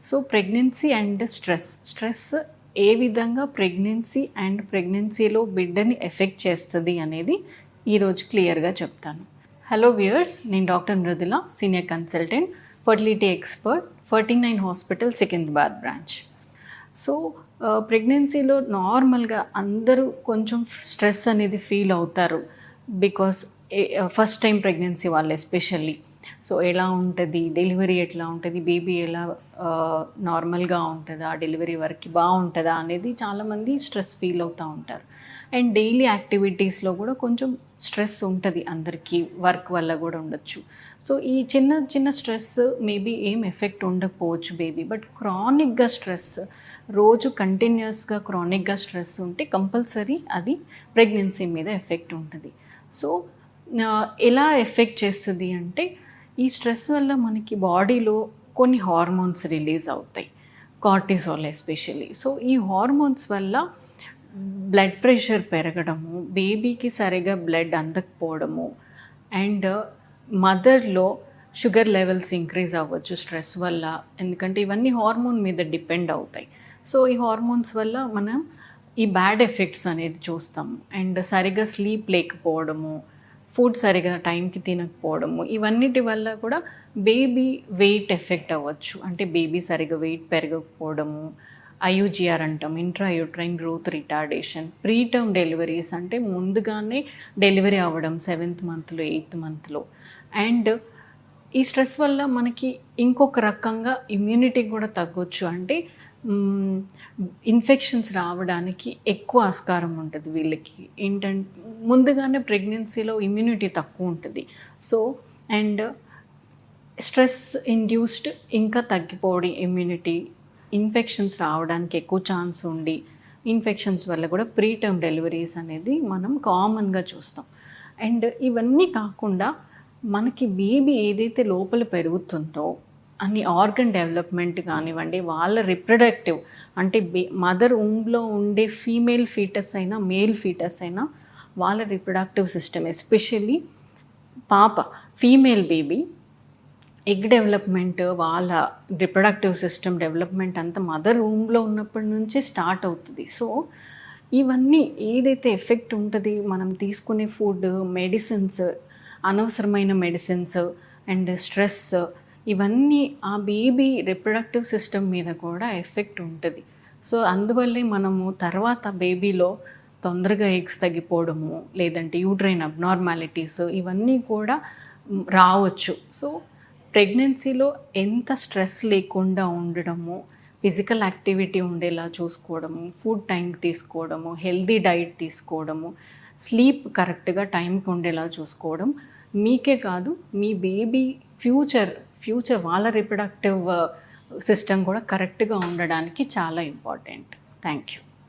So pregnancy and stress ఏ విధంగా ప్రెగ్నెన్సీలో బిడ్డని ఎఫెక్ట్ చేస్తుంది అనేది ఈరోజు క్లియర్గా చెప్తాను. హలో వ్యూయర్స్, నేను doctor Mrudula, senior consultant, fertility expert, 49 hospital Secunderabad branch. So ప్రెగ్నెన్సీలో నార్మల్గా అందరూ కొంచెం స్ట్రెస్ అనేది ఫీల్ అవుతారు. బికాస్ ఫస్ట్ టైం ప్రెగ్నెన్సీ వాళ్ళు ఎస్పెషల్లీ. సో ఎలా ఉంటుంది, డెలివరీ ఎట్లా ఉంటుంది, బేబీ ఎలా నార్మల్గా ఉంటుందా, డెలివరీ వరకు బాగుంటుందా అనేది చాలామంది స్ట్రెస్ ఫీల్ అవుతూ ఉంటారు. అండ్ డైలీ యాక్టివిటీస్లో కూడా కొంచెం స్ట్రెస్ ఉంటుంది అందరికీ, వర్క్ వల్ల కూడా ఉండొచ్చు. సో ఈ చిన్న చిన్న స్ట్రెస్ మేబీ ఏం ఎఫెక్ట్ ఉండకపోవచ్చు బేబీ, బట్ క్రానిక్గా స్ట్రెస్, రోజు కంటిన్యూస్గా క్రానిక్గా స్ట్రెస్ ఉంటే కంపల్సరీ అది ప్రెగ్నెన్సీ మీద ఎఫెక్ట్ ఉంటుంది. సో ఎలా ఎఫెక్ట్ చేస్తుంది అంటే, ఈ స్ట్రెస్ వల్ల మనకి బాడీలో కొన్ని హార్మోన్స్ రిలీజ్ అవుతాయి, కార్టిసాల్ ఎస్పెషల్లీ. సో ఈ హార్మోన్స్ వల్ల బ్లడ్ ప్రెషర్ పెరగడము, బేబీకి సరిగా బ్లడ్ అందకపోవడము, అండ్ మదర్లో షుగర్ లెవెల్స్ ఇంక్రీజ్ అవ్వచ్చు స్ట్రెస్ వల్ల. ఎందుకంటే ఇవన్నీ హార్మోన్ మీద డిపెండ్ అవుతాయి. సో ఈ హార్మోన్స్ వల్ల మనం ఈ బ్యాడ్ ఎఫెక్ట్స్ అనేది చూస్తాము. అండ్ సరిగా స్లీప్ లేకపోవడము, ఫుడ్ సరిగా టైంకి తినకపోవడము, ఇవన్నిటి వల్ల కూడా బేబీ వెయిట్ ఎఫెక్ట్ అవ్వచ్చు. అంటే బేబీ సరిగా వెయిట్ పెరగకపోవడము, IUGR అంటాం, intrauterine growth retardation, preterm deliveries అంటే ముందుగానే డెలివరీ అవ్వడం 7th మంత్లో 8th మంత్లో. అండ్ ఈ స్ట్రెస్ వల్ల మనకి ఇంకొక రకంగా ఇమ్యూనిటీ కూడా తగ్గొచ్చు. అంటే ఇన్ఫెక్షన్స్ రావడానికి ఎక్కువ ఆస్కారం ఉంటుంది వీళ్ళకి. ఏంటంటే ముందుగానే ప్రెగ్నెన్సీలో ఇమ్యూనిటీ తక్కువ ఉంటుంది. సో అండ్ స్ట్రెస్ ఇండ్యూస్డ్ ఇంకా తగ్గిపోవడం ఇమ్యూనిటీ, ఇన్ఫెక్షన్స్ రావడానికి ఎక్కువ ఛాన్స్ ఉండి, ఇన్ఫెక్షన్స్ వల్ల కూడా ప్రీటర్మ్ డెలివరీస్ అనేది మనం కామన్గా చూస్తాం. అండ్ ఇవన్నీ కాకుండా మనకి బేబీ ఏదైతే లోపల పెరుగుతుందో అన్ని ఆర్గన్ డెవలప్మెంట్ కానివ్వండి, వాళ్ళ రిప్రొడక్టివ్ అంటే మదర్ ఊంలో ఉండే ఫీమేల్ ఫీటస్ అయినా మేల్ ఫీటస్ అయినా వాళ్ళ రిప్రొడక్టివ్ సిస్టమ్, ఎస్పెషల్లీ పాప ఫీమేల్ బేబీ ఎగ్ డెవలప్మెంట్, వాళ్ళ రిప్రొడక్టివ్ సిస్టమ్ డెవలప్మెంట్ అంతా మదర్ రూమ్లో ఉన్నప్పటి నుంచి స్టార్ట్ అవుతుంది. సో ఇవన్నీ ఏదైతే ఎఫెక్ట్ ఉంటుంది, మనం తీసుకునే ఫుడ్, మెడిసిన్స్, అనవసరమైన మెడిసిన్స్ అండ్ స్ట్రెస్, ఇవన్నీ ఆ బేబీ రిప్రొడక్టివ్ సిస్టమ్ మీద కూడా ఎఫెక్ట్ ఉంటుంది. సో అందువల్లే మనము తర్వాత బేబీలో తొందరగా ఎగ్స్ తగ్గిపోవడము, లేదంటే యూట్రైన్ అబ్నార్మాలిటీస్, ఇవన్నీ కూడా రావచ్చు. సో ప్రెగ్నెన్సీలో ఎంత స్ట్రెస్ లేకుండా ఉండడము, ఫిజికల్ యాక్టివిటీ ఉండేలా చూసుకోవడము, ఫుడ్ టైంకి తీసుకోవడము, హెల్దీ డైట్ తీసుకోవడము, స్లీప్ కరెక్ట్గా టైంకి ఉండేలా చూసుకోవడం మీకే కాదు, మీ బేబీ ఫ్యూచర్ వాళ్ళ రిప్రొడక్టివ్ సిస్టమ్ కూడా కరెక్ట్గా ఉండడానికి చాలా ఇంపార్టెంట్. Thank you.